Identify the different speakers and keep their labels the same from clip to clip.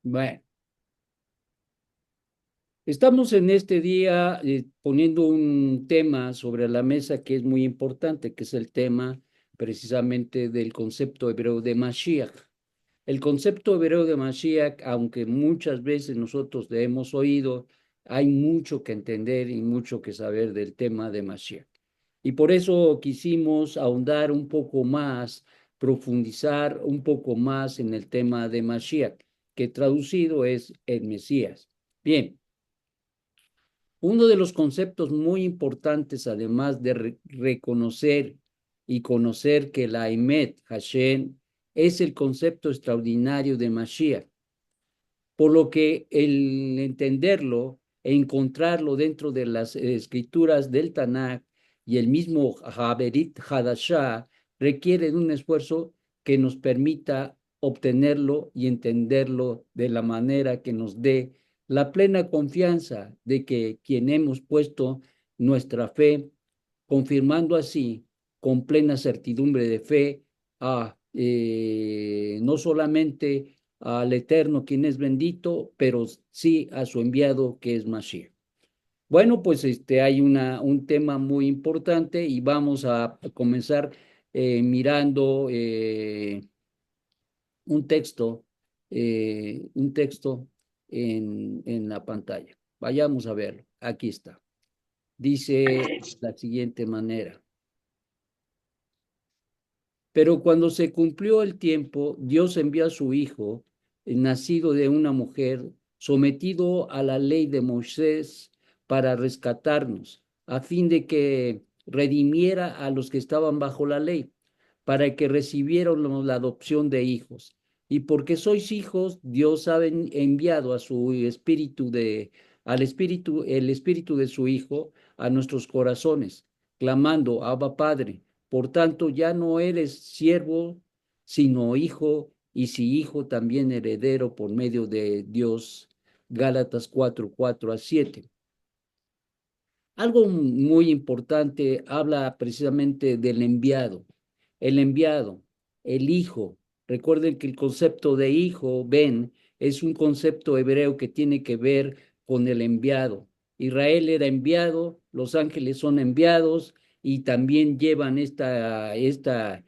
Speaker 1: Bueno, estamos en este día poniendo un tema sobre la mesa que es muy importante, que es el tema precisamente del concepto hebreo de Mashiach. El concepto hebreo de Mashiach, aunque muchas veces nosotros le hemos oído, hay mucho que entender y mucho que saber del tema de Mashiach. Y por eso quisimos ahondar un poco más, profundizar un poco más en el tema de Mashiach, que traducido es el Mesías. Bien, uno de los conceptos muy importantes, además de reconocer y conocer que la Emet Hashem es el concepto extraordinario de Mashiach, por lo que el entenderlo e encontrarlo dentro de las escrituras del Tanakh y el mismo Haberit Hadashah requiere de un esfuerzo que nos permita obtenerlo y entenderlo de la manera que nos dé la plena confianza de que quien hemos puesto nuestra fe, confirmando así con plena certidumbre de fe no solamente al Eterno, quien es bendito, pero sí a su enviado, que es Mashiach. Bueno, pues hay un tema muy importante y vamos a comenzar mirando un texto, un texto en la pantalla. Vayamos a verlo. Aquí está. Dice de la siguiente manera. Pero cuando se cumplió el tiempo, Dios envió a su Hijo, nacido de una mujer, sometido a la ley de Moisés, para rescatarnos, a fin de que redimiera a los que estaban bajo la ley, para que recibiéramos la adopción de hijos. Y porque sois hijos, Dios ha enviado a su el espíritu de su Hijo a nuestros corazones, clamando, Abba Padre. Por tanto, ya no eres siervo, sino hijo, y si hijo, también heredero por medio de Dios. Gálatas 4:4-7. Algo muy importante habla precisamente del enviado. El enviado, el hijo. Recuerden que el concepto de hijo, Ben, es un concepto hebreo que tiene que ver con el enviado. Israel era enviado, los ángeles son enviados y también llevan este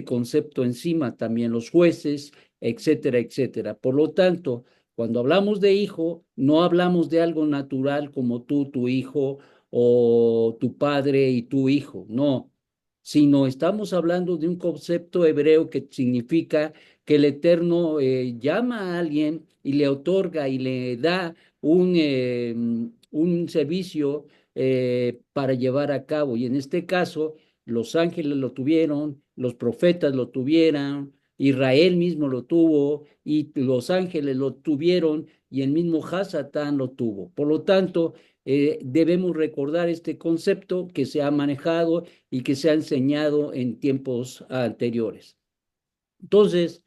Speaker 1: concepto encima, también los jueces, etcétera, etcétera. Por lo tanto, cuando hablamos de hijo, no hablamos de algo natural como tú, tu hijo, o tu padre y tu hijo, no, sino estamos hablando de un concepto hebreo que significa que el Eterno llama a alguien y le otorga y le da un servicio para llevar a cabo. Y en este caso, los ángeles lo tuvieron, los profetas lo tuvieron, Israel mismo lo tuvo y los ángeles lo tuvieron y el mismo Hasatán lo tuvo. Por lo tanto, debemos recordar este concepto que se ha manejado y que se ha enseñado en tiempos anteriores. Entonces,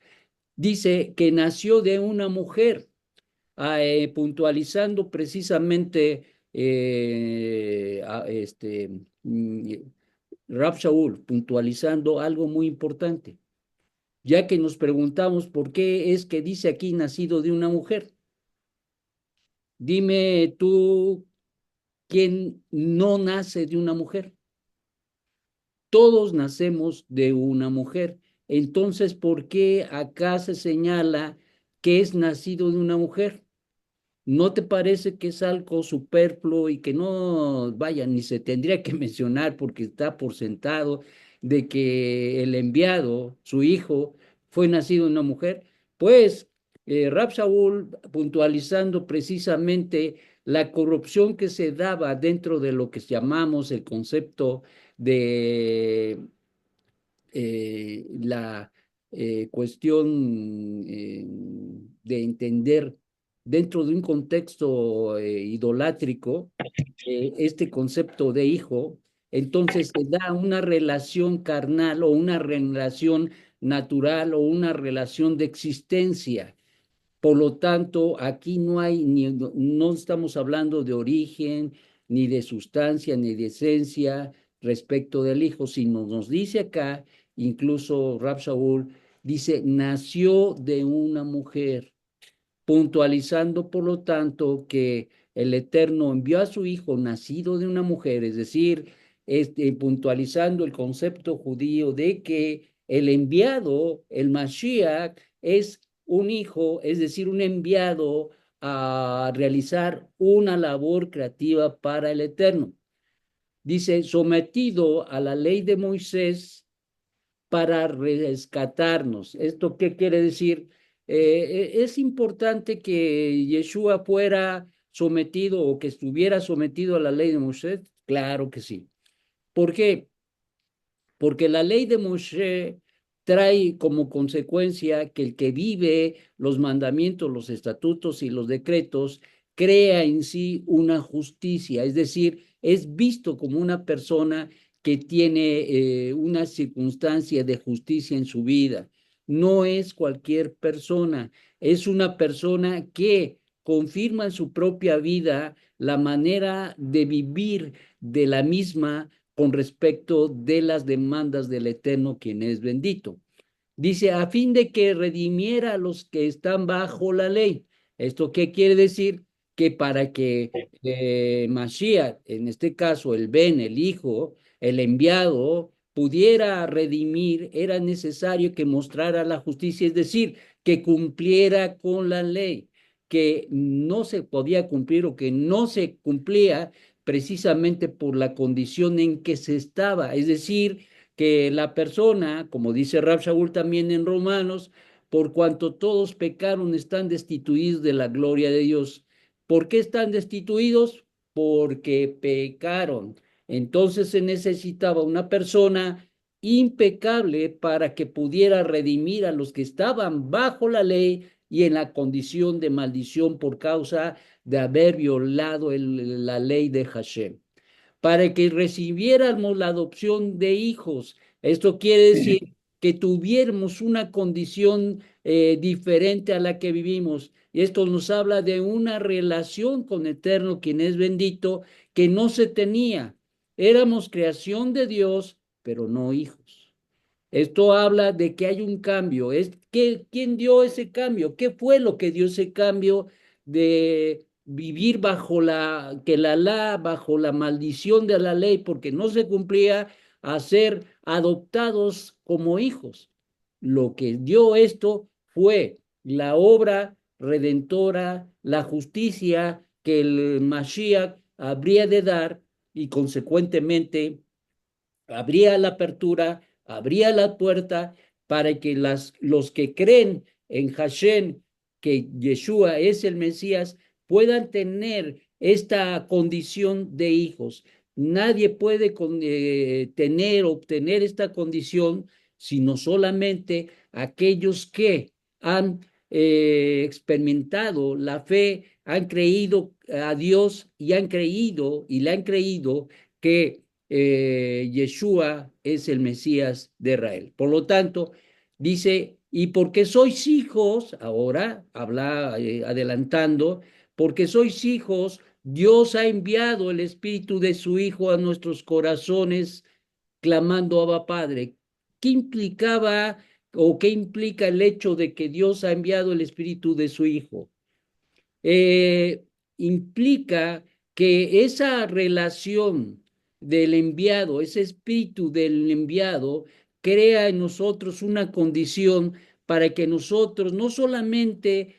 Speaker 1: dice que nació de una mujer, puntualizando precisamente mm, Rab Shaul, puntualizando algo muy importante, ya que nos preguntamos por qué es que dice aquí nacido de una mujer. Dime tú, ¿quién no nace de una mujer? Todos nacemos de una mujer. Entonces, ¿por qué acá se señala que es nacido de una mujer? ¿No te parece que es algo superfluo y que no, vaya, ni se tendría que mencionar porque está por sentado de que el enviado, su hijo, fue nacido de una mujer? Pues Rab Shaul, puntualizando precisamente la corrupción que se daba dentro de lo que llamamos el concepto de la cuestión de entender dentro de un contexto idolátrico este concepto de hijo, entonces se da una relación carnal o una relación natural o una relación de existencia. Por lo tanto, aquí no hay no estamos hablando de origen, ni de sustancia, ni de esencia respecto del hijo, sino nos dice acá, incluso Rab Shaul dice, nació de una mujer. puntualizando, por lo tanto, que el Eterno envió a su Hijo nacido de una mujer, es decir, puntualizando el concepto judío de que el enviado, el Mashiach, es un hijo, es decir, un enviado a realizar una labor creativa para el Eterno. Dice, sometido a la ley de Moisés para rescatarnos. ¿Esto qué quiere decir? Es importante que Yeshua fuera sometido o que estuviera sometido a la ley de Moisés. Claro que sí. ¿Por qué? Porque la ley de Moshe trae como consecuencia que el que vive los mandamientos, los estatutos y los decretos, crea en sí una justicia, es decir, es visto como una persona que tiene una circunstancia de justicia en su vida. No es cualquier persona, es una persona que confirma en su propia vida la manera de vivir de la misma con respecto de las demandas del Eterno, quien es bendito. Dice, a fin de que redimiera a los que están bajo la ley. ¿Esto qué quiere decir? Que para que Mashiach, en este caso el Ben, el Hijo, el enviado, pudiera redimir, era necesario que mostrara la justicia, es decir, que cumpliera con la ley, que no se podía cumplir o que no se cumplía precisamente por la condición en que se estaba, es decir, que la persona, como dice Rab Shaul también en Romanos, por cuanto todos pecaron, están destituidos de la gloria de Dios. ¿Por qué están destituidos? Porque pecaron. Entonces se necesitaba una persona impecable para que pudiera redimir a los que estaban bajo la ley y en la condición de maldición por causa de haber violado la ley de Hashem para que recibiéramos la adopción de hijos. Esto quiere decir que tuviéramos una condición diferente a la que vivimos. Y esto nos habla de una relación con Eterno, quien es bendito, que no se tenía. Éramos creación de Dios, pero no hijos. Esto habla de que hay un cambio. ¿Quién dio ese cambio? ¿Qué fue lo que dio ese cambio de vivir bajo la maldición de la ley, porque no se cumplía, a ser adoptados como hijos? Lo que dio esto fue la obra redentora, la justicia que el Mashiach habría de dar y consecuentemente habría la apertura, abría la puerta para que los que creen en Hashem, que Yeshua es el Mesías, puedan tener esta condición de hijos. Nadie puede obtener esta condición, sino solamente aquellos que han experimentado la fe, han creído a Dios y han creído y le han creído que Yeshua es el Mesías de Israel. Por lo tanto, dice, y porque sois hijos, ahora habla adelantando, porque sois hijos, Dios ha enviado el Espíritu de su Hijo a nuestros corazones, clamando Abba Padre. ¿Qué implicaba o qué implica el hecho de que Dios ha enviado el Espíritu de su Hijo? eh, Implica que esa relación del enviado, ese espíritu del enviado, crea en nosotros una condición para que nosotros no solamente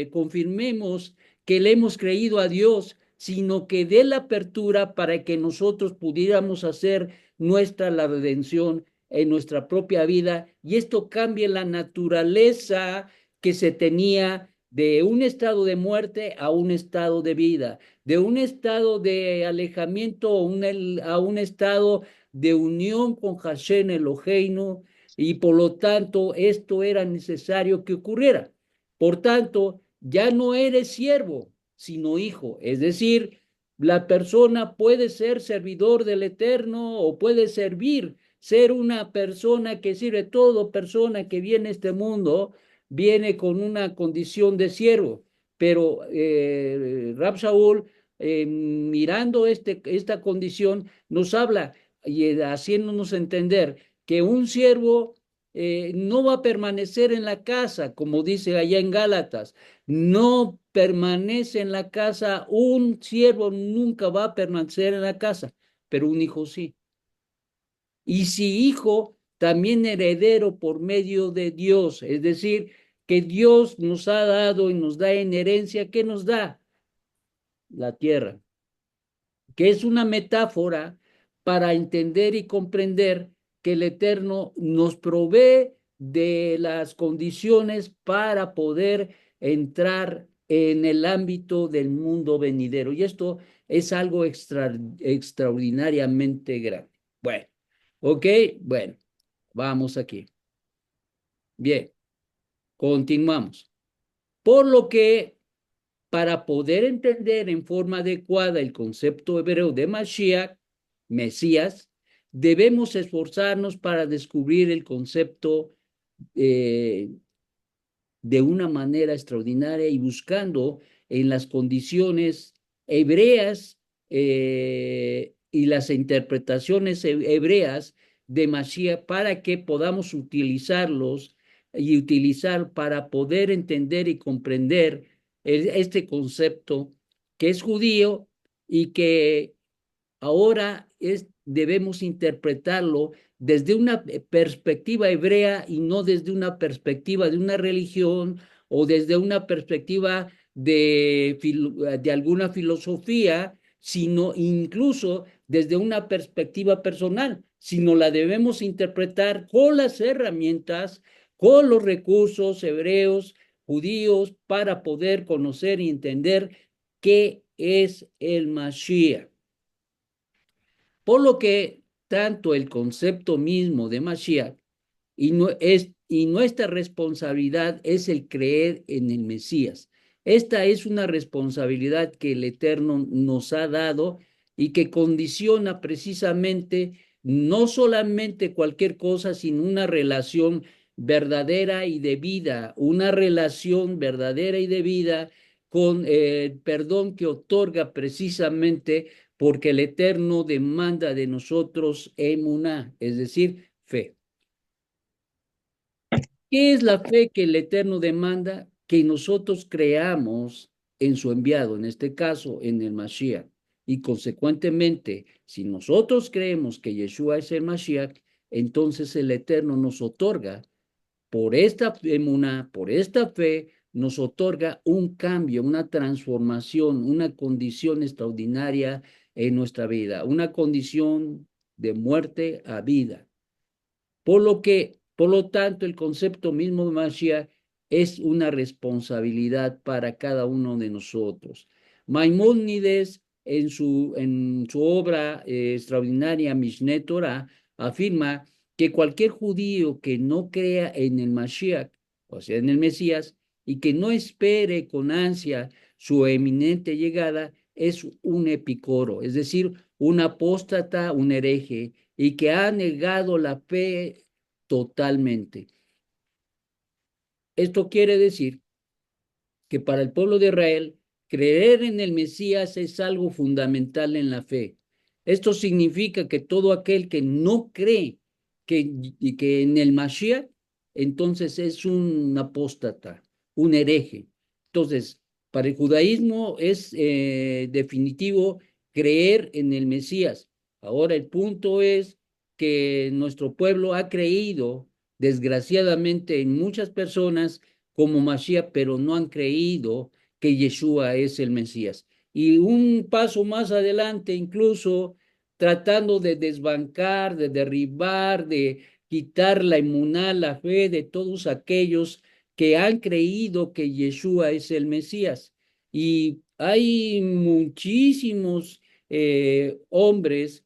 Speaker 1: confirmemos que le hemos creído a Dios, sino que dé la apertura para que nosotros pudiéramos hacer nuestra la redención en nuestra propia vida y esto cambie la naturaleza que se tenía de un estado de muerte a un estado de vida, de un estado de alejamiento a un estado de unión con Hashem Eloheinu, y por lo tanto esto era necesario que ocurriera. Por tanto, ya no eres siervo, sino hijo, es decir, la persona puede ser servidor del Eterno o puede ser una persona que sirve. Toda persona que viene a este mundo viene con una condición de siervo, pero Rab Shaul, mirando esta condición, nos habla y haciéndonos entender que un siervo no va a permanecer en la casa, como dice allá en Gálatas. No permanece en la casa, un siervo nunca va a permanecer en la casa, pero un hijo sí. Y si hijo, también heredero por medio de Dios, es decir, que Dios nos ha dado y nos da en herencia, ¿qué nos da? La tierra, que es una metáfora para entender y comprender que el Eterno nos provee de las condiciones para poder entrar en el ámbito del mundo venidero. Y esto es algo extraordinariamente grande. Bueno, ok, bueno, vamos aquí. Bien, continuamos. Por lo que para poder entender en forma adecuada el concepto hebreo de Mashiach, Mesías, debemos esforzarnos para descubrir el concepto eh, de una manera extraordinaria y buscando en las condiciones hebreas y las interpretaciones hebreas de Mashiach para que podamos utilizarlos y utilizar para poder entender y comprender este concepto que es judío y que ahora debemos interpretarlo desde una perspectiva hebrea y no desde una perspectiva de una religión o desde una perspectiva de alguna filosofía, sino incluso desde una perspectiva personal, sino la debemos interpretar con las herramientas, con los recursos hebreos, judíos, para poder conocer y entender qué es el Mashiach. Por lo que tanto el concepto mismo de Mashiach y nuestra responsabilidad es el creer en el Mesías. Esta es una responsabilidad que el Eterno nos ha dado y que condiciona precisamente no solamente cualquier cosa, sino una relación verdadera y de vida, una relación verdadera y de vida con el perdón que otorga precisamente porque el Eterno demanda de nosotros emuná, es decir, fe. ¿Qué es la fe que el Eterno demanda? Que nosotros creamos en su enviado, en este caso en el Mashiach. Y consecuentemente, si nosotros creemos que Yeshua es el Mashiach, entonces el Eterno nos otorga, por esta emuná, por esta fe, nos otorga un cambio, una transformación, una condición extraordinaria en nuestra vida, una condición de muerte a vida. Por lo tanto, el concepto mismo de Mashiach es una responsabilidad para cada uno de nosotros. Maimónides, en su obra extraordinaria Mishneh Torah, afirma que cualquier judío que no crea en el Mashiach, o sea, en el Mesías, y que no espere con ansia su eminente llegada, es un epicoro, es decir, un apóstata, un hereje, y que ha negado la fe totalmente. Esto quiere decir que para el pueblo de Israel, creer en el Mesías es algo fundamental en la fe. Esto significa que todo aquel que no cree que en el Mashiach, entonces es un apóstata, un hereje. Entonces, para el judaísmo es definitivo creer en el Mesías. Ahora el punto es que nuestro pueblo ha creído, desgraciadamente, en muchas personas como Mashiach, pero no han creído que Yeshua es el Mesías. Y un paso más adelante, incluso tratando de desbancar, de derribar, de quitar la emuná, la fe de todos aquellos que han creído que Yeshua es el Mesías. Y hay muchísimos hombres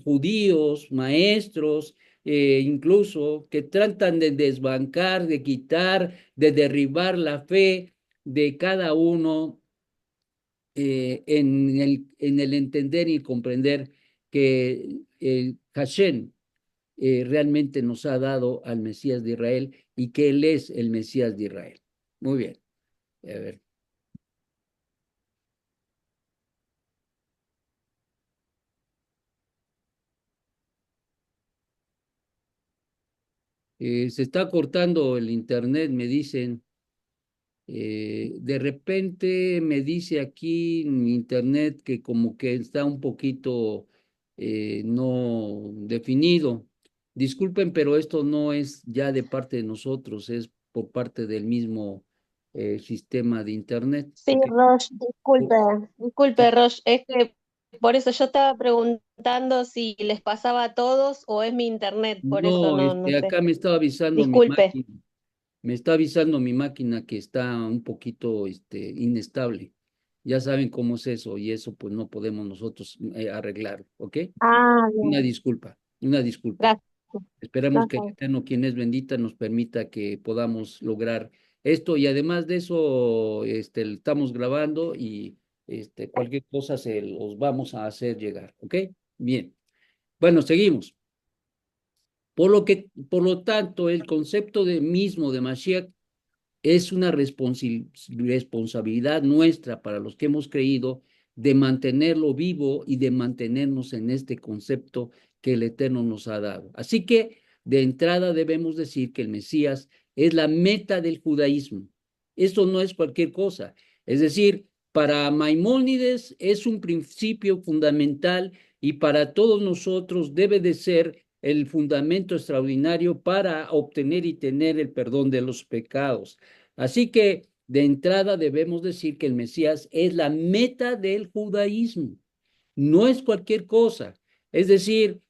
Speaker 1: judíos, maestros, incluso que tratan de desbancar, de quitar, de derribar la fe de cada uno en el entender y comprender que Hashem realmente nos ha dado al Mesías de Israel y que Él es el Mesías de Israel. Muy bien. A ver. Se está cortando el internet, me dicen. De repente me dice aquí en mi internet que como que está un poquito no definido. Disculpen, pero esto no es ya de parte de nosotros, es por parte del mismo sistema de internet.
Speaker 2: Sí,
Speaker 1: ¿Ok?
Speaker 2: Rosh,
Speaker 1: Oh,
Speaker 2: disculpe, Rosh, es que por eso yo estaba preguntando si les pasaba a todos o es mi internet, por eso
Speaker 1: no,
Speaker 2: no sé.
Speaker 1: acá me estaba avisando mi
Speaker 2: Disculpe.
Speaker 1: máquina. Me está avisando mi máquina que está un poquito inestable. Ya saben cómo es eso y eso pues no podemos nosotros arreglar, ¿ok?
Speaker 2: Ah, bien,
Speaker 1: Una disculpa.
Speaker 2: gracias. No,
Speaker 1: Esperamos que
Speaker 2: está
Speaker 1: el
Speaker 2: bien.
Speaker 1: Eterno, quien es bendita, nos permita que podamos lograr esto y además de eso, estamos grabando y cualquier cosa se los vamos a hacer llegar, ¿ok? Bien. Bueno, seguimos. Por lo tanto, el concepto de mismo de Mashiach es una responsabilidad nuestra para los que hemos creído de mantenerlo vivo y de mantenernos en este concepto que el Eterno nos ha dado. Así que de entrada debemos decir que el Mesías es la meta del judaísmo. Esto no es cualquier cosa. Es decir, para Maimónides es un principio fundamental y para todos nosotros debe de ser el fundamento extraordinario para obtener y tener el perdón de los pecados. Así que de entrada debemos decir que el Mesías es la meta del judaísmo, no es cualquier cosa. Es decir,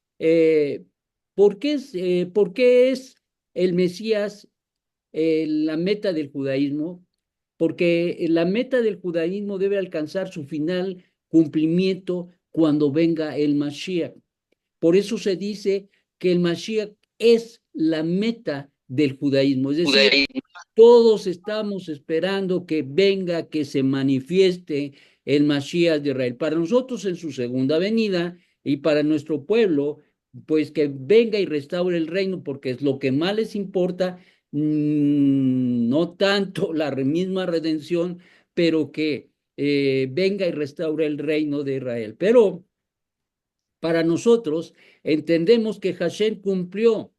Speaker 1: por qué es el Mesías la meta del judaísmo? Porque la meta del judaísmo debe alcanzar su final cumplimiento cuando venga el Mashiach. Por eso se dice que el Mashiach es la meta del judaísmo, es decir, todos estamos esperando que venga, que se manifieste el Mashiach de Israel. Para nosotros en su segunda venida y para nuestro pueblo, pues que venga y restaure el reino, porque es lo que más les importa, no tanto la misma redención, pero que venga y restaure el reino de Israel. Pero para nosotros entendemos que Hashem cumplió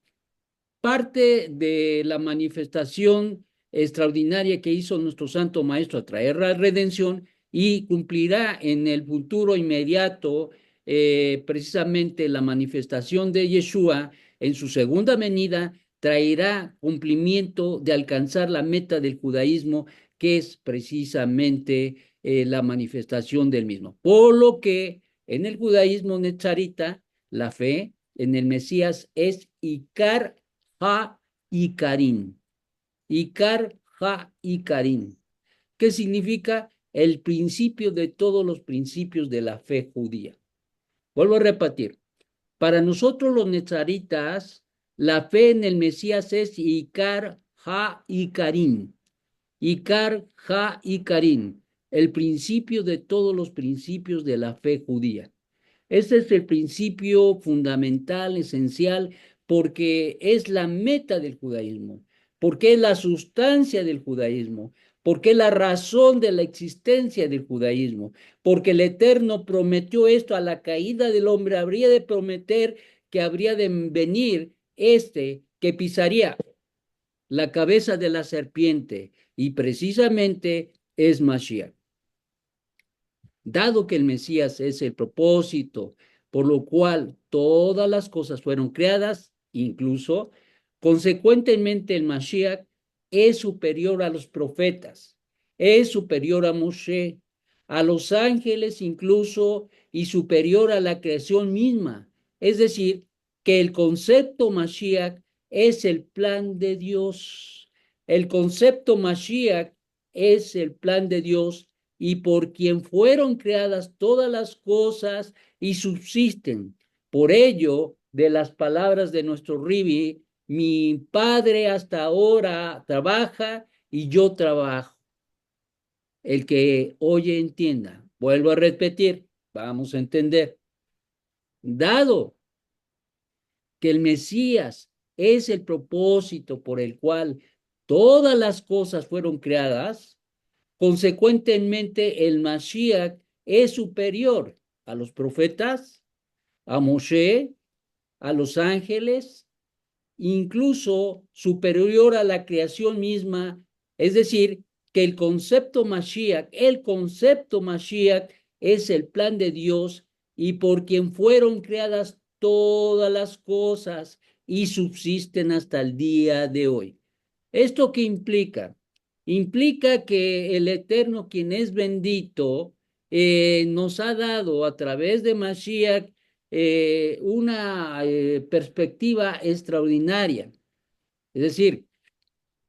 Speaker 1: parte de la manifestación extraordinaria que hizo nuestro Santo Maestro a traer la redención y cumplirá en el futuro inmediato precisamente la manifestación de Yeshua en su segunda venida traerá cumplimiento de alcanzar la meta del judaísmo que es precisamente la manifestación del mismo. Por lo que en el judaísmo netzarita la fe en el Mesías es Icar Ha y Karim. Icar, Ha y Karim. ¿Qué significa? El principio de todos los principios de la fe judía. Vuelvo a repetir. Para nosotros los nezaritas, la fe en el Mesías es Icar, Ha y Karim. Icar, Ha y Karim. El principio de todos los principios de la fe judía. Ese es el principio fundamental, esencial, porque es la meta del judaísmo, porque es la sustancia del judaísmo, porque es la razón de la existencia del judaísmo, porque el Eterno prometió esto a la caída del hombre, habría de prometer que habría de venir que pisaría la cabeza de la serpiente, y precisamente es Mashiach. Dado que el Mesías es el propósito por lo cual todas las cosas fueron creadas, incluso, consecuentemente el Mashiach es superior a los profetas, es superior a Moshe, a los ángeles incluso, y superior a la creación misma. Es decir, que el concepto Mashiach es el plan de Dios. El concepto Mashiach es el plan de Dios y por quien fueron creadas todas las cosas y subsisten. Por ello, de las palabras de nuestro Ribi, mi padre hasta ahora trabaja y yo trabajo. El que oye entienda. Vuelvo a repetir, vamos a entender. Dado que el Mesías es el propósito por el cual todas las cosas fueron creadas, consecuentemente, el Mashiach es superior a los profetas, a Moshe, a los ángeles incluso superior a la creación misma, es decir, que el concepto Mashiach es el plan de Dios y por quien fueron creadas todas las cosas y subsisten hasta el día de hoy. ¿Esto qué implica? Implica que el Eterno, quien es bendito, nos ha dado a través de Mashiach una perspectiva extraordinaria. Es decir,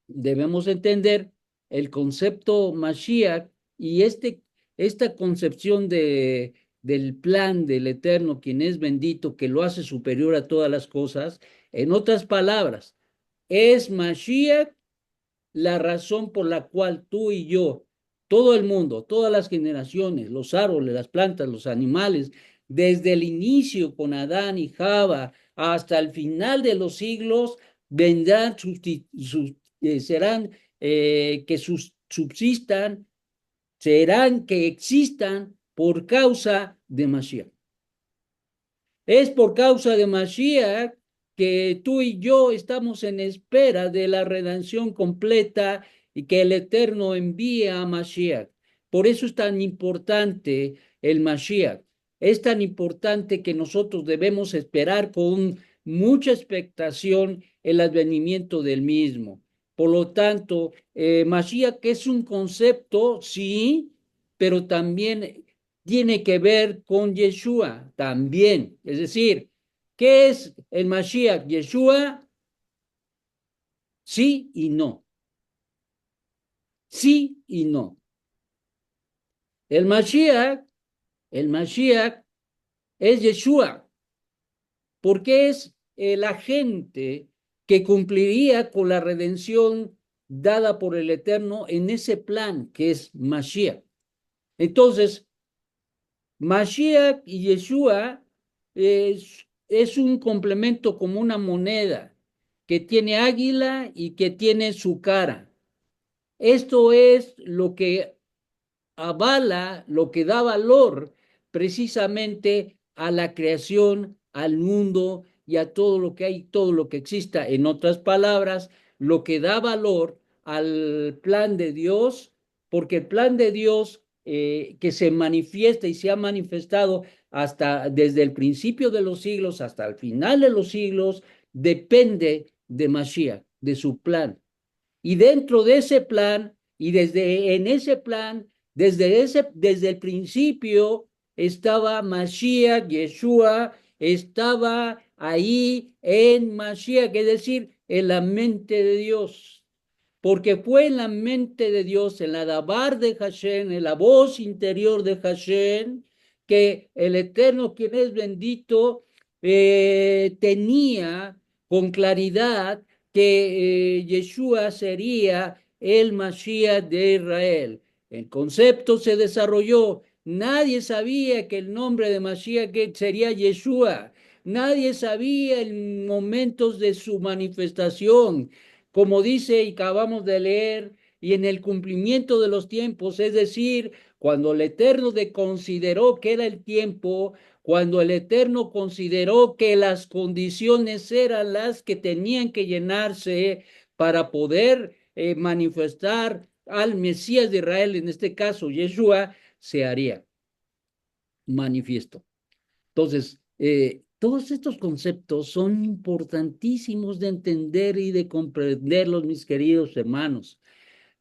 Speaker 1: debemos entender el concepto Mashiach y esta concepción del plan del Eterno, quien es bendito, que lo hace superior a todas las cosas. En otras palabras, es Mashiach la razón por la cual tú y yo, todo el mundo, todas las generaciones, los árboles, las plantas, los animales, desde el inicio con Adán y Java hasta el final de los siglos, vendrán, serán que subsistan, serán que existan por causa de Mashiach. Es por causa de Mashiach que tú y yo estamos en espera de la redención completa y que el Eterno envía a Mashiach. Por eso es tan importante el Mashiach. Es tan importante que nosotros debemos esperar con mucha expectación el advenimiento del mismo. Por lo tanto, Mashiach es un concepto, sí, pero también tiene que ver con Yeshua también. Es decir, ¿qué es el Mashiach? Yeshua, sí y no. Sí y no. El Mashiach, el Mashiach es Yeshua, porque es el agente que cumpliría con la redención dada por el Eterno en ese plan que es Mashiach. Entonces, Mashiach y Yeshua es un complemento como una moneda que tiene águila y que tiene su cara. Esto es lo que avala, lo que da valor precisamente a la creación, al mundo y a todo lo que hay, todo lo que exista. En otras palabras, lo que da valor al plan de Dios, porque el plan de Dios que se manifiesta y se ha manifestado hasta desde el principio de los siglos hasta el final de los siglos, depende de Mashiach, de su plan. Y dentro de ese plan, y desde en ese plan, desde el principio, estaba Mashiach, Yeshua, estaba ahí en Mashiach, es decir, en la mente de Dios. Porque fue en la mente de Dios, en la Dabar de Hashem, en la voz interior de Hashem, que el Eterno, quien es bendito, tenía con claridad que Yeshua sería el Mashiach de Israel. El concepto se desarrolló. Nadie sabía que el nombre de Mashiach sería Yeshua. Nadie sabía en momentos de su manifestación, como dice y acabamos de leer, y en el cumplimiento de los tiempos, es decir, cuando el Eterno consideró que era el tiempo, cuando el Eterno consideró que las condiciones eran las que tenían que llenarse para poder manifestar al Mesías de Israel, en este caso Yeshua, se haría manifiesto. Entonces, todos estos conceptos son importantísimos de entender y de comprenderlos, mis queridos hermanos.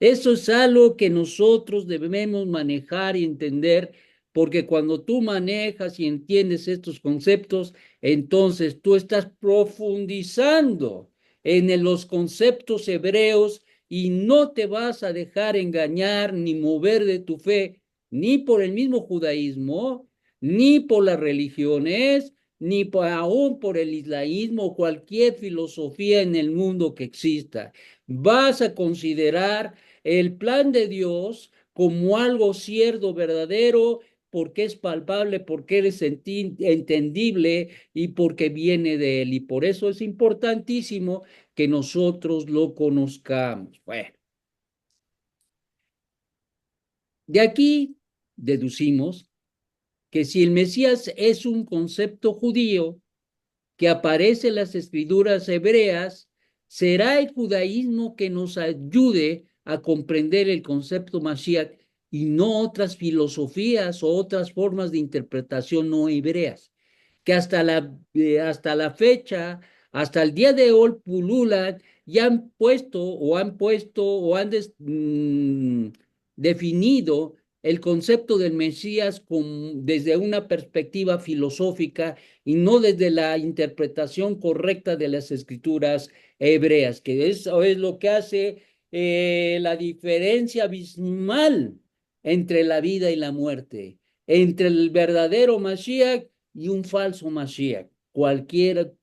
Speaker 1: Eso es algo que nosotros debemos manejar y entender, porque cuando tú manejas y entiendes estos conceptos, entonces tú estás profundizando en los conceptos hebreos y no te vas a dejar engañar ni mover de tu fe, ni por el mismo judaísmo, ni por las religiones, ni aún por el islamismo o cualquier filosofía en el mundo que exista. Vas a considerar el plan de Dios como algo cierto, verdadero, porque es palpable, porque es entendible y porque viene de Él. Y por eso es importantísimo que nosotros lo conozcamos. Bueno, de aquí deducimos que si el Mesías es un concepto judío, que aparece en las escrituras hebreas, será el judaísmo que nos ayude a comprender el concepto Mashiach y no otras filosofías o otras formas de interpretación no hebreas, que hasta la fecha, hasta el día de hoy, pululan y han definido el concepto del Mesías desde una perspectiva filosófica y no desde la interpretación correcta de las escrituras hebreas, que eso es lo que hace la diferencia abismal entre la vida y la muerte, entre el verdadero Mashiach y un falso Mashiach. Cualquier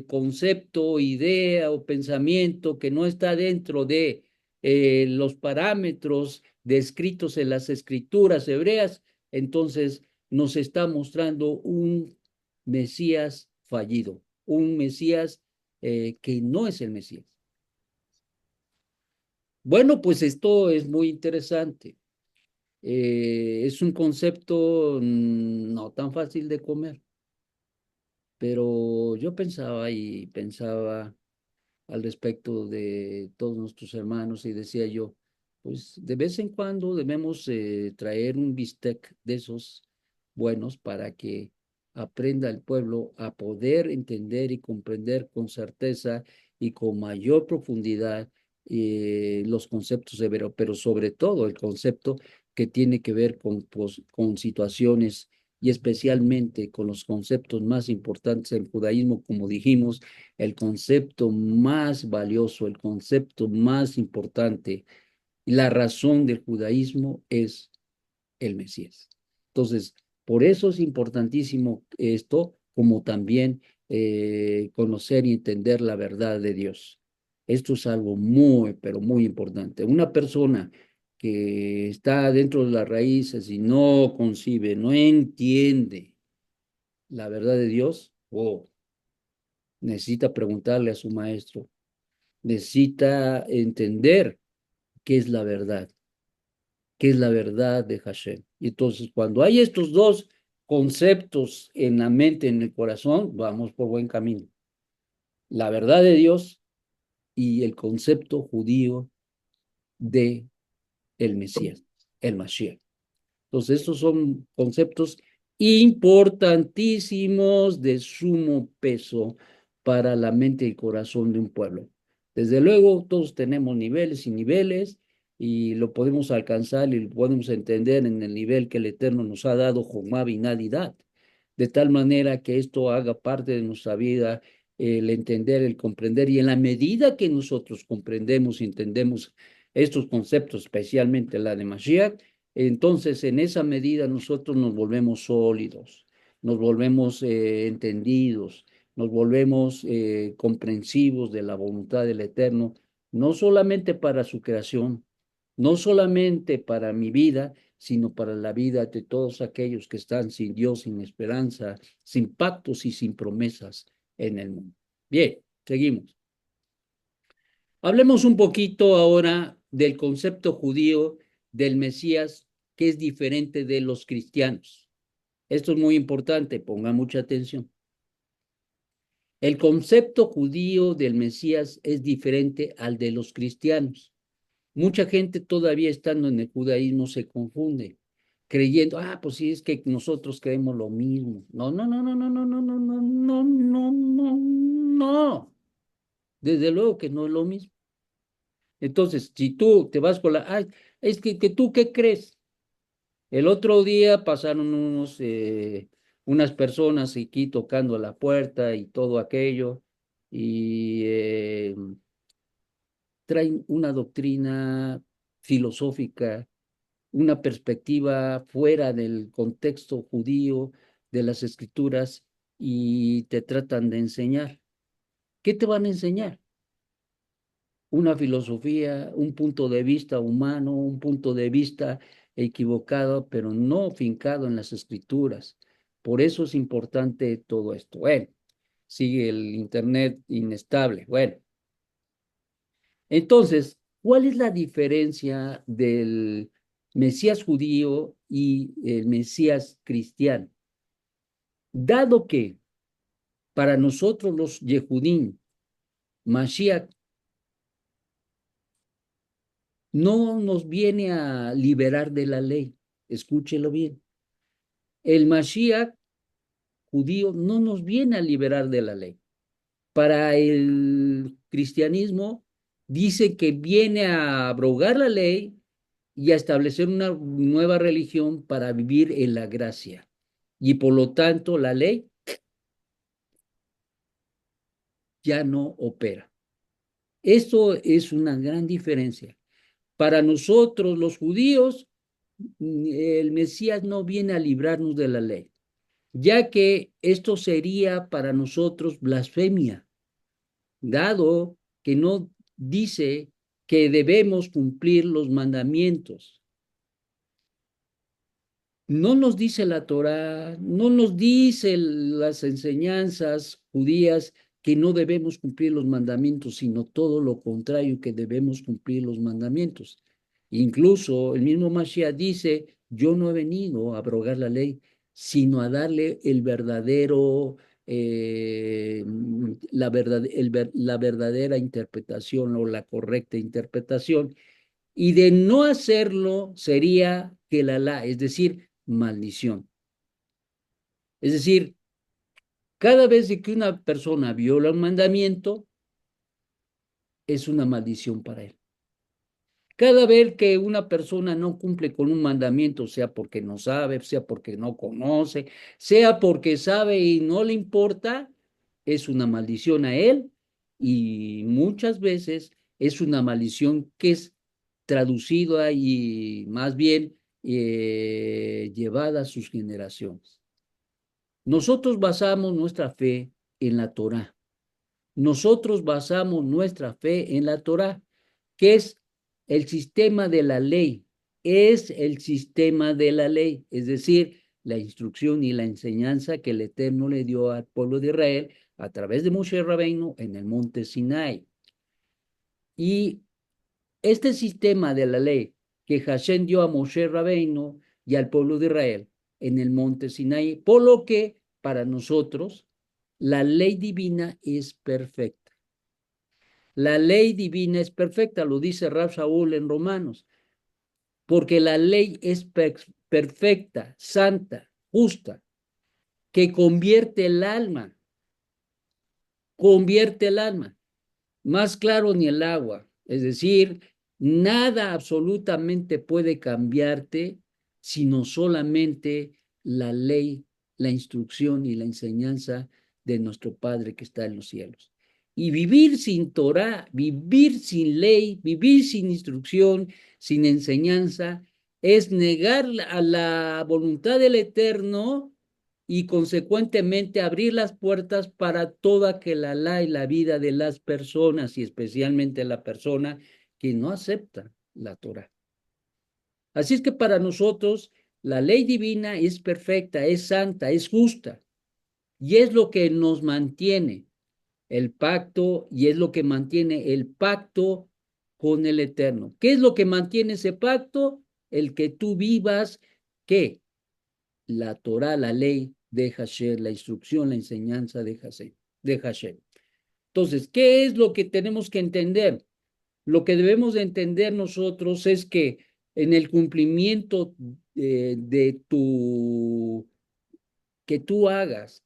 Speaker 1: concepto, idea o pensamiento que no está dentro de los parámetros descritos en las escrituras hebreas, entonces nos está mostrando un Mesías fallido, un Mesías que no es el Mesías. Bueno, pues esto es muy interesante. Es un concepto no tan fácil de comer, pero yo pensaba y pensaba al respecto de todos nuestros hermanos y decía yo, pues de vez en cuando debemos traer un bistec de esos buenos para que aprenda el pueblo a poder entender y comprender con certeza y con mayor profundidad los conceptos hebreos, pero sobre todo el concepto que tiene que ver con situaciones y especialmente con los conceptos más importantes del judaísmo, como dijimos, el concepto más valioso, el concepto más importante, la razón del judaísmo es el Mesías. Entonces, por eso es importantísimo esto, como también conocer y entender la verdad de Dios. Esto es algo muy, pero muy importante. Una persona que está dentro de las raíces y no concibe, no entiende la verdad de Dios, necesita preguntarle a su maestro, necesita entender qué es la verdad, qué es la verdad de Hashem. Y entonces, cuando hay estos dos conceptos en la mente, en el corazón, vamos por buen camino. La verdad de Dios y el concepto judío de el Mesías, el Mashiach. Entonces, estos son conceptos importantísimos de sumo peso para la mente y corazón de un pueblo. Desde luego, todos tenemos niveles y niveles y lo podemos alcanzar y lo podemos entender en el nivel que el Eterno nos ha dado, Jomá Binadidad, de tal manera que esto haga parte de nuestra vida, el entender, el comprender, y en la medida que nosotros comprendemos y entendemos estos conceptos, especialmente la de Mashiach, entonces en esa medida nosotros nos volvemos sólidos, nos volvemos entendidos, nos volvemos comprensivos de la voluntad del Eterno, no solamente para su creación, no solamente para mi vida, sino para la vida de todos aquellos que están sin Dios, sin esperanza, sin pactos y sin promesas en el mundo. Bien, seguimos. Hablemos un poquito ahora del concepto judío del Mesías, que es diferente de los cristianos. Esto es muy importante, ponga mucha atención. El concepto judío del Mesías es diferente al de los cristianos. Mucha gente todavía estando en el judaísmo se confunde, creyendo, pues sí, es que nosotros creemos lo mismo. No, no, no, no, no, no, no, no, no, no, no, no, no. Desde luego que no es lo mismo. Entonces, si tú te vas con es que tú, ¿qué crees? El otro día pasaron unas personas aquí tocando la puerta y todo aquello, y traen una doctrina filosófica, una perspectiva fuera del contexto judío de las escrituras y te tratan de enseñar. ¿Qué te van a enseñar? Una filosofía, un punto de vista humano, un punto de vista equivocado, pero no fincado en las escrituras. Por eso es importante todo esto. Bueno, sigue el Internet inestable. Bueno, entonces, ¿cuál es la diferencia del Mesías judío y el Mesías cristiano? Dado que Para nosotros los Yehudim, Mashiach no nos viene a liberar de la ley. Escúchelo bien. El Mashiach judío no nos viene a liberar de la ley. Para el cristianismo dice que viene a abrogar la ley y a establecer una nueva religión para vivir en la gracia. Y por lo tanto la ley ya no opera. Esto es una gran diferencia. Para nosotros los judíos, el Mesías no viene a librarnos de la ley, ya que esto sería para nosotros blasfemia, dado que no dice que debemos cumplir los mandamientos. No nos dice la Torá, no nos dice las enseñanzas judías que no debemos cumplir los mandamientos, sino todo lo contrario, que debemos cumplir los mandamientos. Incluso el mismo Mashiach dice, yo no he venido a abrogar la ley, sino a darle el verdadero, la verdadera interpretación o la correcta interpretación. Y de no hacerlo sería que es decir, maldición. Es decir, cada vez que una persona viola un mandamiento, es una maldición para él. Cada vez que una persona no cumple con un mandamiento, sea porque no sabe, sea porque no conoce, sea porque sabe y no le importa, es una maldición a él, y muchas veces es una maldición que es traducida y más bien llevada a sus generaciones. Nosotros basamos nuestra fe en la Torá. Nosotros basamos nuestra fe en la Torá, que es el sistema de la ley. Es el sistema de la ley, es decir, la instrucción y la enseñanza que el Eterno le dio al pueblo de Israel a través de Moshe Rabbeinu en el monte Sinai. Y este sistema de la ley que Hashem dio a Moshe Rabbeinu y al pueblo de Israel en el monte Sinaí, por lo que para nosotros la ley divina es perfecta. La ley divina es perfecta, lo dice Rab Shaul en Romanos, porque la ley es perfecta, santa, justa, que convierte el alma. Más claro ni el agua. Es decir, nada absolutamente puede cambiarte, sino solamente la ley, la instrucción y la enseñanza de nuestro Padre que está en los cielos. Y vivir sin Torah, vivir sin ley, vivir sin instrucción, sin enseñanza, es negar a la voluntad del Eterno y consecuentemente abrir las puertas para toda que la y la vida de las personas, y especialmente la persona que no acepta la Torah. Así es que para nosotros la ley divina es perfecta, es santa, es justa, y es lo que nos mantiene el pacto, y es lo que mantiene el pacto con el Eterno. ¿Qué es lo que mantiene ese pacto? El que tú vivas, ¿qué? La Torah, la ley de Hashem, la instrucción, la enseñanza de Hashem. Entonces, ¿qué es lo que tenemos que entender? Lo que debemos de entender nosotros es que en el cumplimiento que tú hagas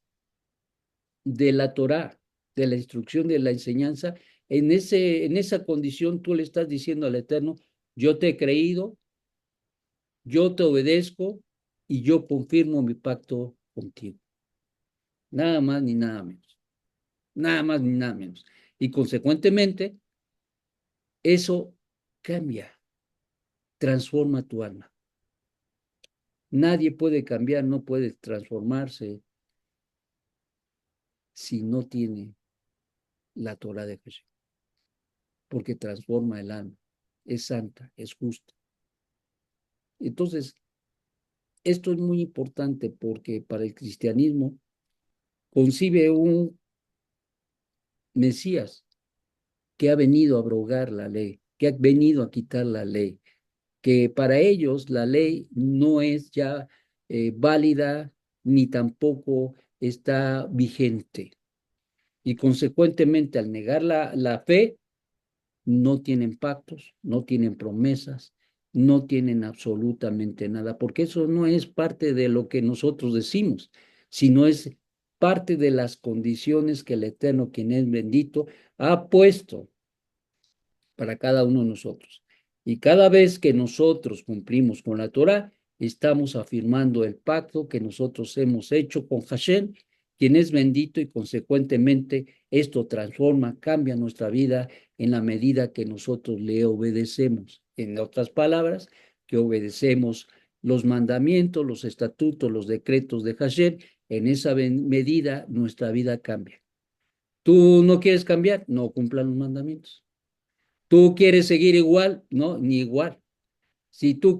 Speaker 1: de la Torah, de la instrucción, de la enseñanza, en esa condición tú le estás diciendo al Eterno, yo te he creído, yo te obedezco y yo confirmo mi pacto contigo. Nada más ni nada menos. Nada más ni nada menos. Y consecuentemente, eso cambia, transforma tu alma. Nadie puede cambiar, no puede transformarse si no tiene la Torah de Jesús, porque transforma el alma. Es santa, es justa. Entonces, esto es muy importante porque para el cristianismo concibe un Mesías que ha venido a abrogar la ley, que ha venido a quitar la ley, que para ellos la ley no es ya válida ni tampoco está vigente. Y consecuentemente, al negar la fe, no tienen pactos, no tienen promesas, no tienen absolutamente nada, porque eso no es parte de lo que nosotros decimos, sino es parte de las condiciones que el Eterno, quien es bendito, ha puesto para cada uno de nosotros. Y cada vez que nosotros cumplimos con la Torah, estamos afirmando el pacto que nosotros hemos hecho con Hashem, quien es bendito, y consecuentemente esto transforma, cambia nuestra vida en la medida que nosotros le obedecemos. En otras palabras, que obedecemos los mandamientos, los estatutos, los decretos de Hashem, en esa medida nuestra vida cambia. ¿Tú no quieres cambiar? No cumplan los mandamientos. ¿Tú quieres seguir igual? No, ni igual. Si tú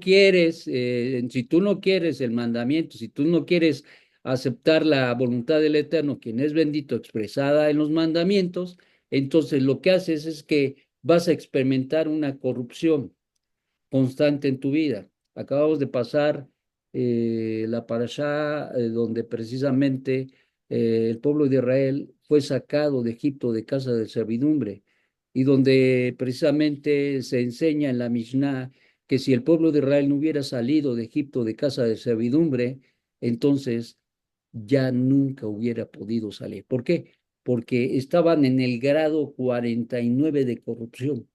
Speaker 1: no quieres el mandamiento, si tú no quieres aceptar la voluntad del Eterno, quien es bendito, expresada en los mandamientos, entonces lo que haces es que vas a experimentar una corrupción constante en tu vida. Acabamos de pasar la parashá donde precisamente el pueblo de Israel fue sacado de Egipto de casa de servidumbre y donde precisamente se enseña en la Mishnah que si el pueblo de Israel no hubiera salido de Egipto de casa de servidumbre, entonces ya nunca hubiera podido salir. ¿Por qué? Porque estaban en el grado 49 de corrupción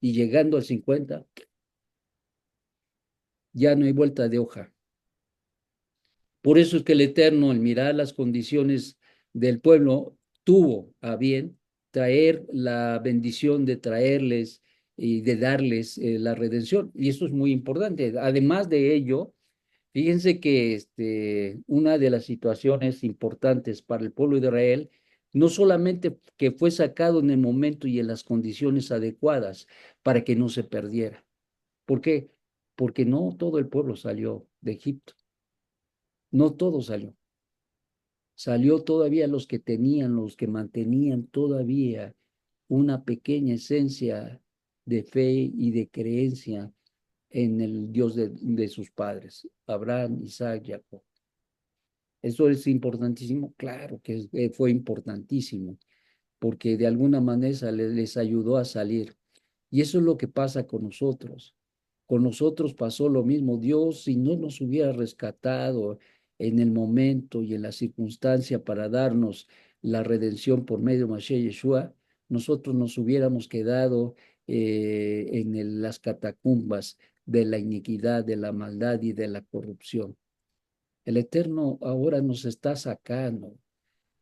Speaker 1: y llegando al 50 ya no hay vuelta de hoja. Por eso es que el Eterno, al mirar las condiciones del pueblo, tuvo a bien traer la bendición de traerles y de darles la redención. Y esto es muy importante. Además de ello, fíjense que una de las situaciones importantes para el pueblo de Israel, no solamente que fue sacado en el momento y en las condiciones adecuadas para que no se perdiera. ¿Por qué? Porque no todo el pueblo salió de Egipto, no todo salió. Salió todavía los que tenían, los que mantenían todavía una pequeña esencia de fe y de creencia en el Dios de sus padres, Abraham, Isaac, Jacob. Eso es importantísimo, claro que fue importantísimo, porque de alguna manera les ayudó a salir. Y eso es lo que pasa con nosotros. Con nosotros pasó lo mismo. Dios, si no nos hubiera rescatado en el momento y en la circunstancia para darnos la redención por medio de Mashiach Yeshua, nosotros nos hubiéramos quedado en las catacumbas de la iniquidad, de la maldad y de la corrupción. El Eterno ahora nos está sacando.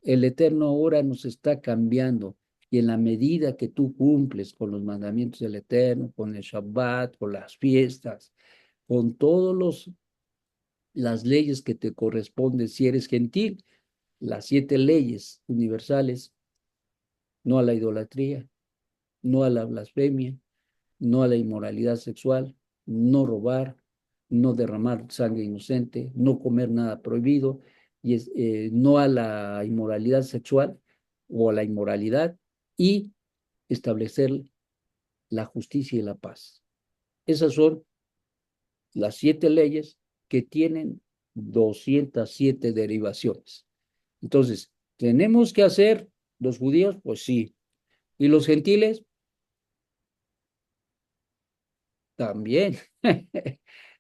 Speaker 1: El Eterno ahora nos está cambiando. Y en la medida que tú cumples con los mandamientos del Eterno, con el Shabbat, con las fiestas, con todas las leyes que te corresponden si eres gentil, las 7 leyes universales, no a la idolatría, no a la blasfemia, no a la inmoralidad sexual, no robar, no derramar sangre inocente, no comer nada prohibido, y no a la inmoralidad sexual o a la inmoralidad, y establecer la justicia y la paz. Esas son las 7 leyes que tienen 207 derivaciones. Entonces, ¿tenemos que hacer los judíos? Pues sí. ¿Y los gentiles? También.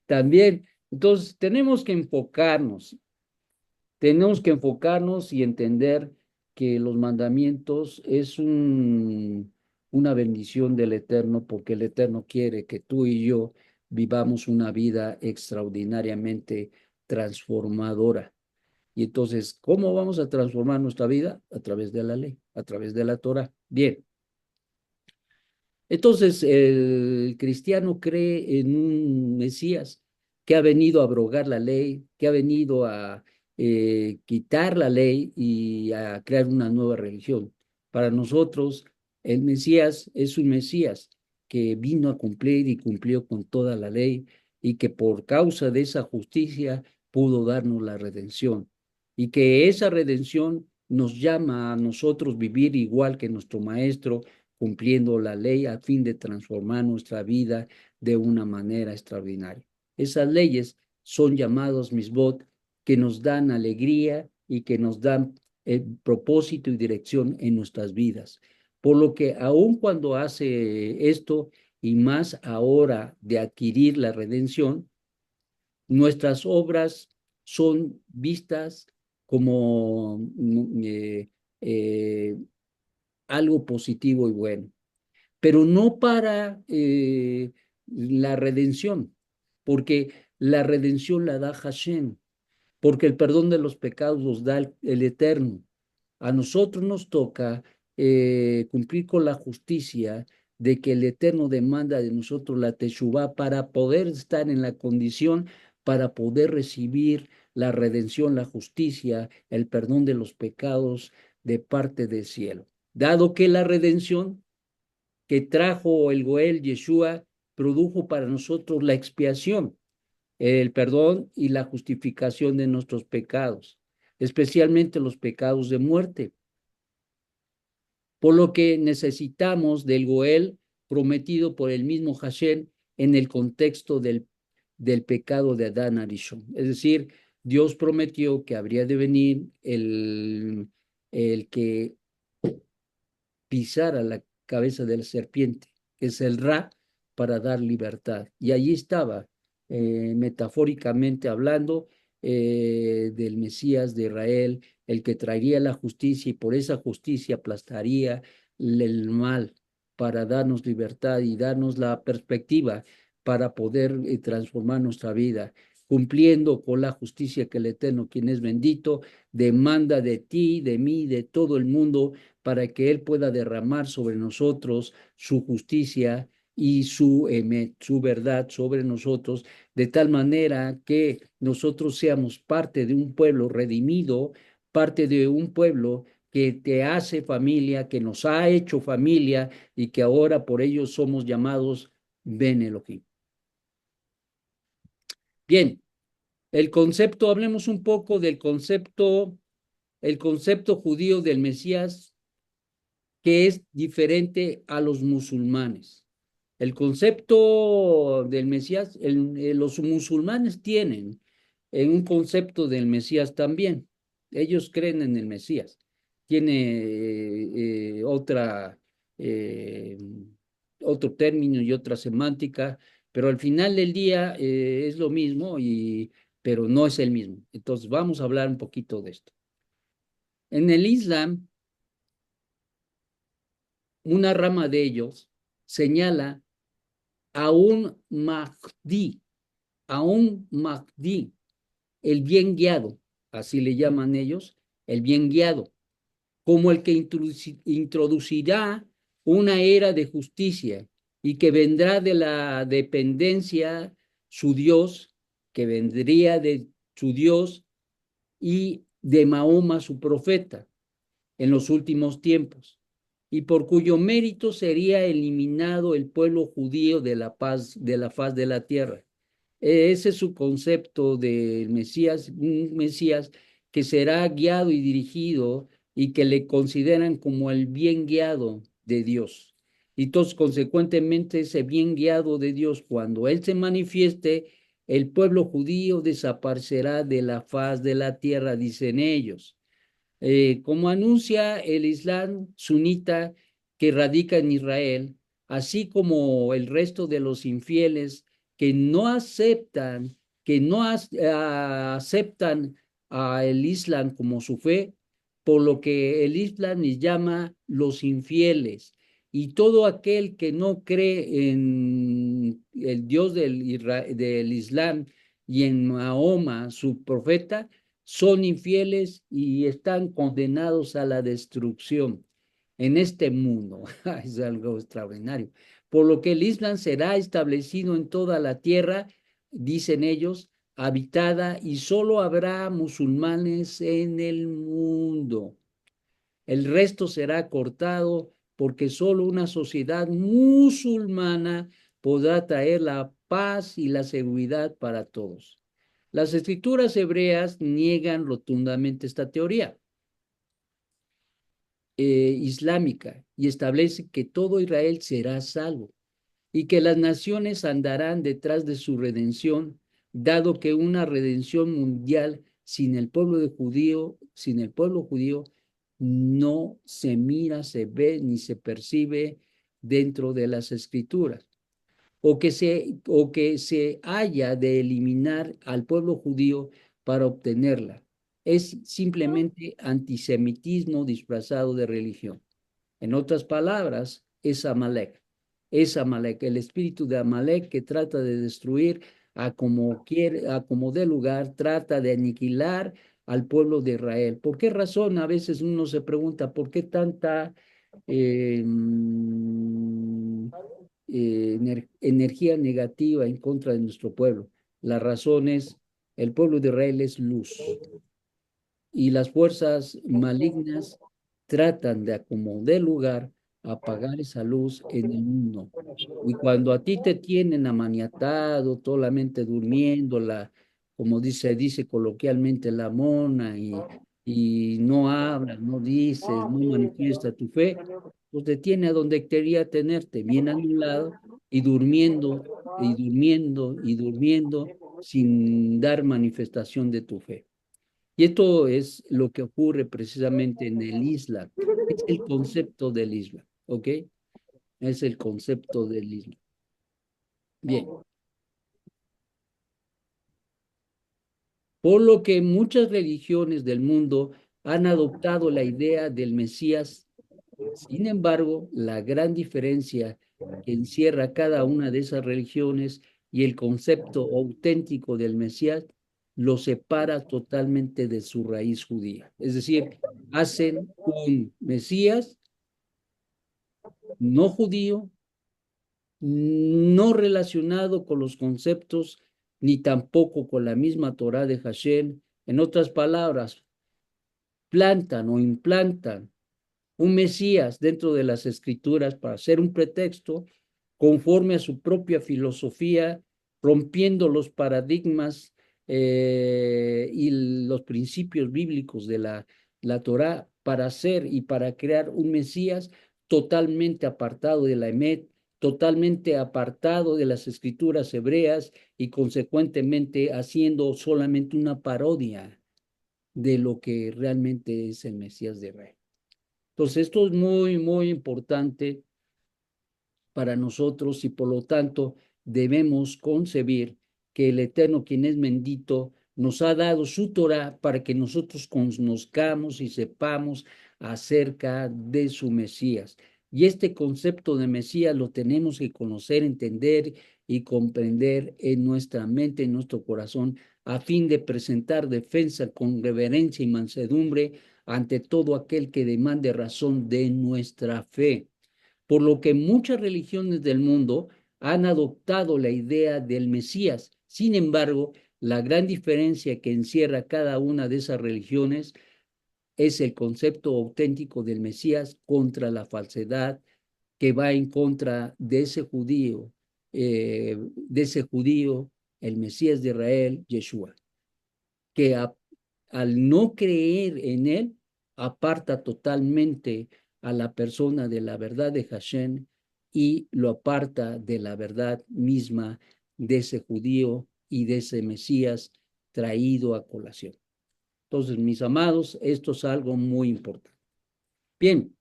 Speaker 1: También. Entonces, tenemos que enfocarnos y entender que los mandamientos es una bendición del Eterno, porque el Eterno quiere que tú y yo vivamos una vida extraordinariamente transformadora. Y entonces, ¿cómo vamos a transformar nuestra vida? A través de la ley, a través de la Torah. Bien. Entonces, el cristiano cree en un Mesías que ha venido a abrogar la ley, que ha venido a quitar la ley y a crear una nueva religión. Para nosotros, el Mesías es un Mesías que vino a cumplir y cumplió con toda la ley y que por causa de esa justicia pudo darnos la redención y que esa redención nos llama a nosotros vivir igual que nuestro Maestro, cumpliendo la ley a fin de transformar nuestra vida de una manera extraordinaria. Esas leyes son llamados misbot, que nos dan alegría y que nos dan propósito y dirección en nuestras vidas. Por lo que aun cuando hace esto, y más ahora de adquirir la redención, nuestras obras son vistas como algo positivo y bueno, pero no para la redención, porque la redención la da Hashem, porque el perdón de los pecados los da el Eterno. A nosotros nos toca cumplir con la justicia de que el Eterno demanda de nosotros la Teshuvá para poder estar en la condición, para poder recibir la redención, la justicia, el perdón de los pecados de parte del cielo. Dado que la redención que trajo el Goel Yeshua produjo para nosotros la expiación, el perdón y la justificación de nuestros pecados, especialmente los pecados de muerte. Por lo que necesitamos del Goel prometido por el mismo Hashem en el contexto del pecado de Adán Arishon. Es decir, Dios prometió que habría de venir el que pisara la cabeza de la serpiente, que es el Ra, para dar libertad. Y allí estaba, metafóricamente hablando, del Mesías de Israel, el que traería la justicia y por esa justicia aplastaría el mal para darnos libertad y darnos la perspectiva para poder transformar nuestra vida, cumpliendo con la justicia que el Eterno, quien es bendito, demanda de ti, de mí, de todo el mundo, para que Él pueda derramar sobre nosotros su justicia y su verdad sobre nosotros, de tal manera que nosotros seamos parte de un pueblo redimido, parte de un pueblo que te hace familia, que nos ha hecho familia y que ahora por ello somos llamados Ben Elohim. Bien, hablemos un poco del el concepto judío del Mesías, que es diferente a los musulmanes. El concepto del Mesías, los musulmanes tienen un concepto del Mesías también. Ellos creen en el Mesías. Tiene eh, otro término y otra semántica, pero al final del día es lo mismo, pero no es el mismo. Entonces vamos a hablar un poquito de esto. En el Islam, una rama de ellos señala a un Mahdi, el bien guiado, así le llaman ellos, el bien guiado, como el que introducirá una era de justicia y que vendrá de la dependencia su Dios, que vendría de su Dios y de Mahoma su profeta en los últimos tiempos, y por cuyo mérito sería eliminado el pueblo judío de la faz de la tierra. Ese es su concepto del Mesías, un Mesías que será guiado y dirigido y que le consideran como el bien guiado de Dios. Y entonces, consecuentemente, ese bien guiado de Dios, cuando Él se manifieste, el pueblo judío desaparecerá de la faz de la tierra, dicen ellos. Como anuncia el Islam sunita que radica en Israel, así como el resto de los infieles que no aceptan, aceptan al Islam como su fe, por lo que el Islam les llama los infieles. Y todo aquel que no cree en el Dios del Islam y en Mahoma, su profeta, son infieles y están condenados a la destrucción en este mundo. Es algo extraordinario. Por lo que el Islam será establecido en toda la tierra, dicen ellos, habitada, y solo habrá musulmanes en el mundo. El resto será cortado porque solo una sociedad musulmana podrá traer la paz y la seguridad para todos. Las escrituras hebreas niegan rotundamente esta teoría islámica y establece que todo Israel será salvo y que las naciones andarán detrás de su redención, dado que una redención mundial sin el pueblo judío no se mira, se ve ni se percibe dentro de las escrituras, o que se haya de eliminar al pueblo judío para obtenerla. Es simplemente antisemitismo disfrazado de religión. En otras palabras, es Amalek. Es Amalek, el espíritu de Amalek que trata de destruir a como quiere, a como dé lugar, trata de aniquilar al pueblo de Israel. ¿Por qué razón? A veces uno se pregunta, ¿por qué tanta eh, energía negativa en contra de nuestro pueblo? La razón es, el pueblo de Israel es luz y las fuerzas malignas tratan de, a como dé lugar, apagar esa luz en el mundo. Y cuando a ti te tienen amaniatado, solamente durmiendo, como dice coloquialmente, la mona, y no hablas, no dices, no manifiesta tu fe, pues te tiene a donde quería tenerte, bien anulado y durmiendo, y durmiendo, y durmiendo, sin dar manifestación de tu fe. Y esto es lo que ocurre precisamente en el Islam. Es el concepto del Islam, ¿ok? Es el concepto del Islam. Bien, por lo que muchas religiones del mundo han adoptado la idea del Mesías. Sin embargo, la gran diferencia que encierra cada una de esas religiones y el concepto auténtico del Mesías lo separa totalmente de su raíz judía. Es decir, hacen un Mesías no judío, no relacionado con los conceptos ni tampoco con la misma Torá de Hashem. En otras palabras, plantan o implantan un Mesías dentro de las escrituras para ser un pretexto conforme a su propia filosofía, rompiendo los paradigmas y los principios bíblicos de la Torá para hacer y para crear un Mesías totalmente apartado de la Emet, totalmente apartado de las escrituras hebreas y consecuentemente haciendo solamente una parodia de lo que realmente es el Mesías de Israel. Entonces, esto es muy, muy importante para nosotros y por lo tanto debemos concebir que el Eterno, quien es bendito, nos ha dado su Torah para que nosotros conozcamos y sepamos acerca de su Mesías. Y este concepto de Mesías lo tenemos que conocer, entender y comprender en nuestra mente, en nuestro corazón, a fin de presentar defensa con reverencia y mansedumbre ante todo aquel que demande razón de nuestra fe, por lo que muchas religiones del mundo han adoptado la idea del Mesías. Sin embargo, la gran diferencia que encierra cada una de esas religiones es el concepto auténtico del Mesías contra la falsedad que va en contra de ese judío, el Mesías de Israel, Yeshua, que al no creer en él, aparta totalmente a la persona de la verdad de Hashem y lo aparta de la verdad misma de ese judío y de ese Mesías traído a colación. Entonces, mis amados, esto es algo muy importante. Bien,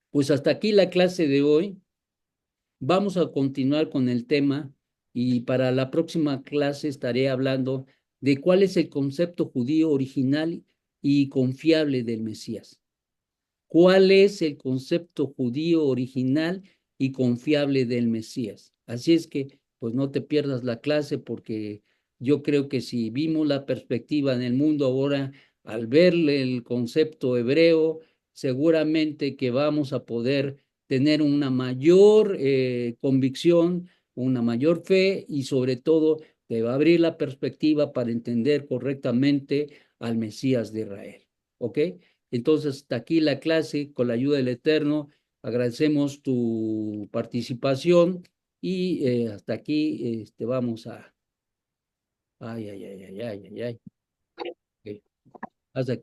Speaker 1: pues hasta aquí la clase de hoy. Vamos a continuar con el tema y para la próxima clase estaré hablando de cuál es el concepto judío original y confiable del Mesías. ¿Cuál es el concepto judío original y confiable del Mesías? Así es que, pues no te pierdas la clase porque yo creo que si vimos la perspectiva en el mundo ahora, al ver el concepto hebreo, seguramente que vamos a poder tener una mayor convicción, una mayor fe y sobre todo te va a abrir la perspectiva para entender correctamente al Mesías de Israel. ¿Ok? Entonces, hasta aquí la clase, con la ayuda del Eterno. Agradecemos tu participación y hasta aquí vamos a... Ay, ay, ay, ay, ay, ay, ay. Ok. Hasta aquí.